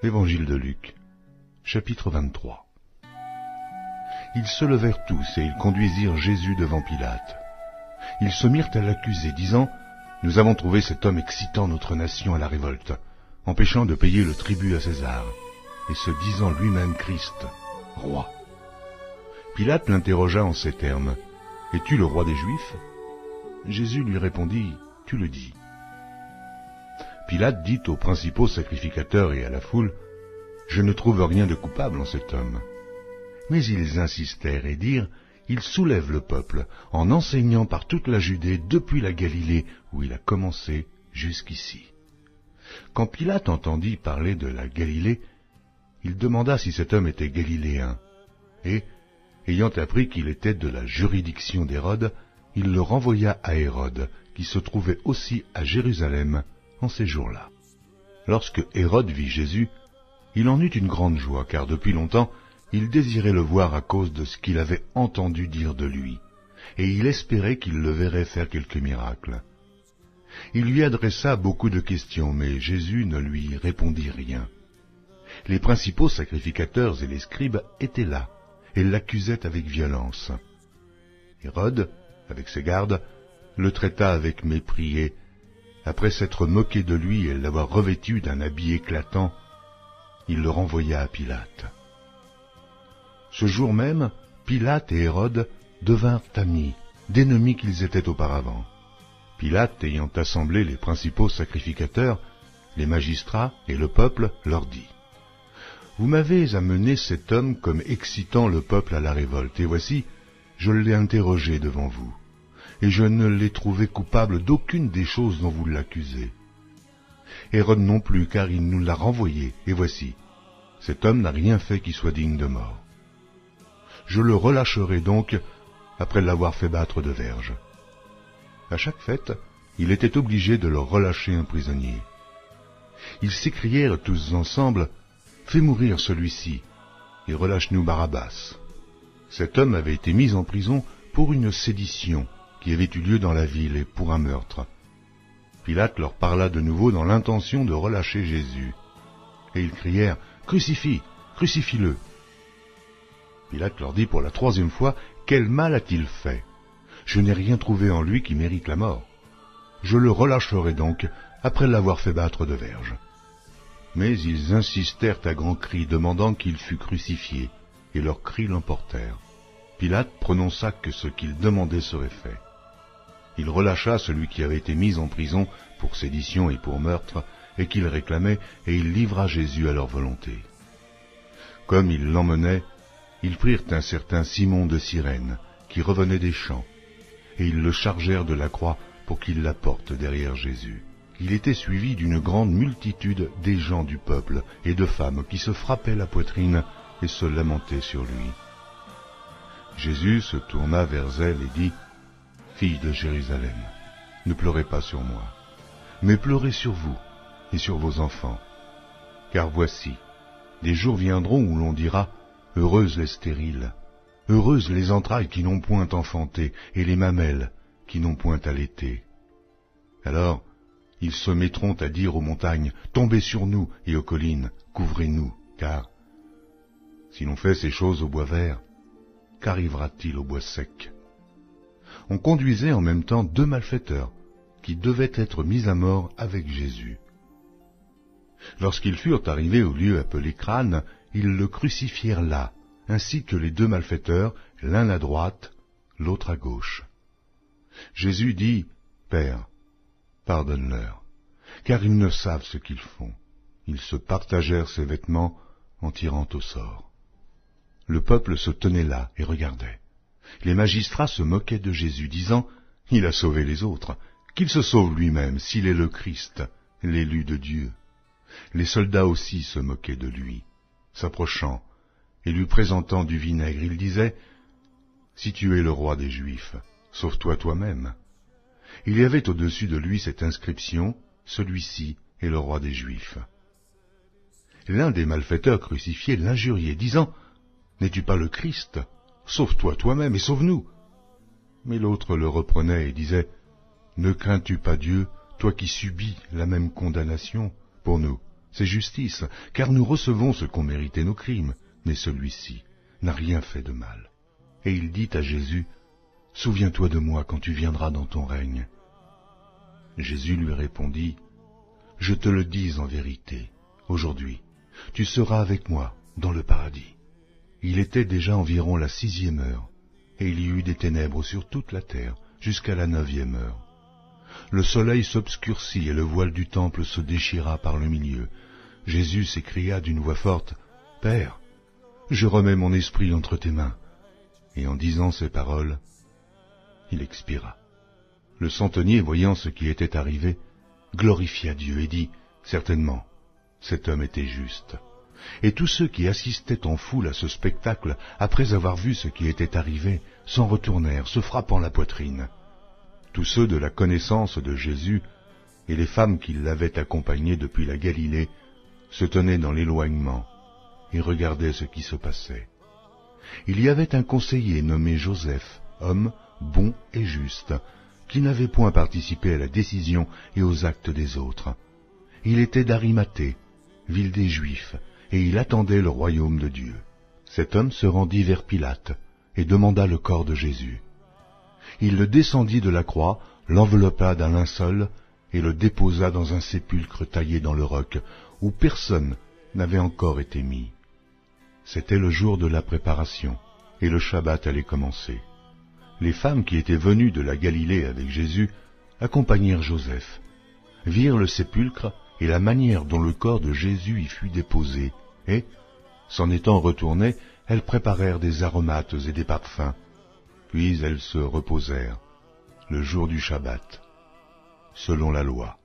Évangile de Luc, chapitre 23. Ils se levèrent tous et ils conduisirent Jésus devant Pilate. Ils se mirent à l'accuser, disant « Nous avons trouvé cet homme excitant notre nation à la révolte, empêchant de payer le tribut à César, et se disant lui-même Christ, roi. » Pilate l'interrogea en ces termes « Es-tu le roi des Juifs ?» Jésus lui répondit « Tu le dis. » Pilate dit aux principaux sacrificateurs et à la foule « Je ne trouve rien de coupable en cet homme. » Mais ils insistèrent et dirent « Il soulève le peuple en enseignant par toute la Judée depuis la Galilée où il a commencé jusqu'ici. » Quand Pilate entendit parler de la Galilée, il demanda si cet homme était galiléen, et, ayant appris qu'il était de la juridiction d'Hérode, il le renvoya à Hérode, qui se trouvait aussi à Jérusalem en ces jours-là. Lorsque Hérode vit Jésus, il en eut une grande joie, car depuis longtemps, il désirait le voir à cause de ce qu'il avait entendu dire de lui, et il espérait qu'il le verrait faire quelques miracles. Il lui adressa beaucoup de questions, mais Jésus ne lui répondit rien. Les principaux sacrificateurs et les scribes étaient là, et l'accusaient avec violence. Hérode, avec ses gardes, le traita avec mépris et, après s'être moqué de lui et l'avoir revêtu d'un habit éclatant, il le renvoya à Pilate. Ce jour même, Pilate et Hérode devinrent amis, d'ennemis qu'ils étaient auparavant. Pilate, ayant assemblé les principaux sacrificateurs, les magistrats et le peuple, leur dit « Vous m'avez amené cet homme comme excitant le peuple à la révolte, et voici, je l'ai interrogé devant vous, et je ne l'ai trouvé coupable d'aucune des choses dont vous l'accusez. Hérode non plus, car il nous l'a renvoyé, et voici, cet homme n'a rien fait qui soit digne de mort. Je le relâcherai donc après l'avoir fait battre de verge. » À chaque fête, il était obligé de leur relâcher un prisonnier. Ils s'écrièrent tous ensemble « Fais mourir celui-ci, et relâche-nous Barabbas. » Cet homme avait été mis en prison pour une sédition qui avait eu lieu dans la ville et pour un meurtre. Pilate leur parla de nouveau dans l'intention de relâcher Jésus. Et ils crièrent « Crucifie, crucifie-le » Pilate leur dit pour la troisième fois « Quel mal a-t-il fait ? Je n'ai rien trouvé en lui qui mérite la mort. Je le relâcherai donc après l'avoir fait battre de verge. » Mais ils insistèrent à grands cris, demandant qu'il fût crucifié, et leurs cris l'emportèrent. Pilate prononça que ce qu'ils demandaient serait fait. Il relâcha celui qui avait été mis en prison pour sédition et pour meurtre, et qu'il réclamait, et il livra Jésus à leur volonté. Comme ils l'emmenaient, ils prirent un certain Simon de Cyrène, qui revenait des champs, et ils le chargèrent de la croix pour qu'il la porte derrière Jésus. Il était suivi d'une grande multitude des gens du peuple et de femmes qui se frappaient la poitrine et se lamentaient sur lui. Jésus se tourna vers elle et dit « Filles de Jérusalem, ne pleurez pas sur moi, mais pleurez sur vous et sur vos enfants. Car voici, des jours viendront où l'on dira « Heureuses les stériles, heureuses les entrailles qui n'ont point enfanté, et les mamelles qui n'ont point allaité. » Alors, ils se mettront à dire aux montagnes, « Tombez sur nous, et aux collines, couvrez-nous, car si l'on fait ces choses au bois vert, qu'arrivera-t-il au bois sec ?» On conduisait en même temps 2 malfaiteurs, qui devaient être mis à mort avec Jésus. Lorsqu'ils furent arrivés au lieu appelé Crâne, ils le crucifièrent là, ainsi que les 2 malfaiteurs, l'un à droite, l'autre à gauche. Jésus dit, « Père, pardonne-leur, car ils ne savent ce qu'ils font. » Ils se partagèrent ses vêtements en tirant au sort. Le peuple se tenait là et regardait. Les magistrats se moquaient de Jésus, disant, « Il a sauvé les autres, qu'il se sauve lui-même s'il est le Christ, l'élu de Dieu. » Les soldats aussi se moquaient de lui. S'approchant et lui présentant du vinaigre, il disait, « Si tu es le roi des Juifs, sauve-toi toi-même. » Il y avait au-dessus de lui cette inscription, « Celui-ci est le roi des Juifs. » L'un des malfaiteurs crucifiés l'injuriait, disant, « N'es-tu pas le Christ ? Sauve-toi toi-même et sauve-nous. » Mais l'autre le reprenait et disait, « Ne crains-tu pas Dieu, toi qui subis la même condamnation pour nous, c'est justice, car nous recevons ce qu'ont mérité nos crimes, mais celui-ci n'a rien fait de mal. Et il dit à Jésus, « Souviens-toi de moi quand tu viendras dans ton règne. » Jésus lui répondit, « Je te le dis en vérité, aujourd'hui, tu seras avec moi dans le paradis. » Il était déjà environ la 6e heure, et il y eut des ténèbres sur toute la terre jusqu'à la 9e heure. Le soleil s'obscurcit et le voile du temple se déchira par le milieu. Jésus s'écria d'une voix forte, « Père, je remets mon esprit entre tes mains. » Et en disant ces paroles, il expira. Le centenier, voyant ce qui était arrivé, glorifia Dieu et dit, « Certainement, cet homme était juste. » Et tous ceux qui assistaient en foule à ce spectacle, après avoir vu ce qui était arrivé, s'en retournèrent, se frappant la poitrine. Tous ceux de la connaissance de Jésus et les femmes qui l'avaient accompagné depuis la Galilée se tenaient dans l'éloignement et regardaient ce qui se passait. Il y avait un conseiller nommé Joseph, homme bon et juste, qui n'avait point participé à la décision et aux actes des autres. Il était d'Arimathée, ville des Juifs, et il attendait le royaume de Dieu. Cet homme se rendit vers Pilate et demanda le corps de Jésus. Il le descendit de la croix, l'enveloppa d'un linceul et le déposa dans un sépulcre taillé dans le roc, où personne n'avait encore été mis. C'était le jour de la préparation, et le Shabbat allait commencer. Les femmes qui étaient venues de la Galilée avec Jésus accompagnèrent Joseph, virent le sépulcre et la manière dont le corps de Jésus y fut déposé, et, s'en étant retournées, elles préparèrent des aromates et des parfums. Puis elles se reposèrent, le jour du Shabbat, selon la loi.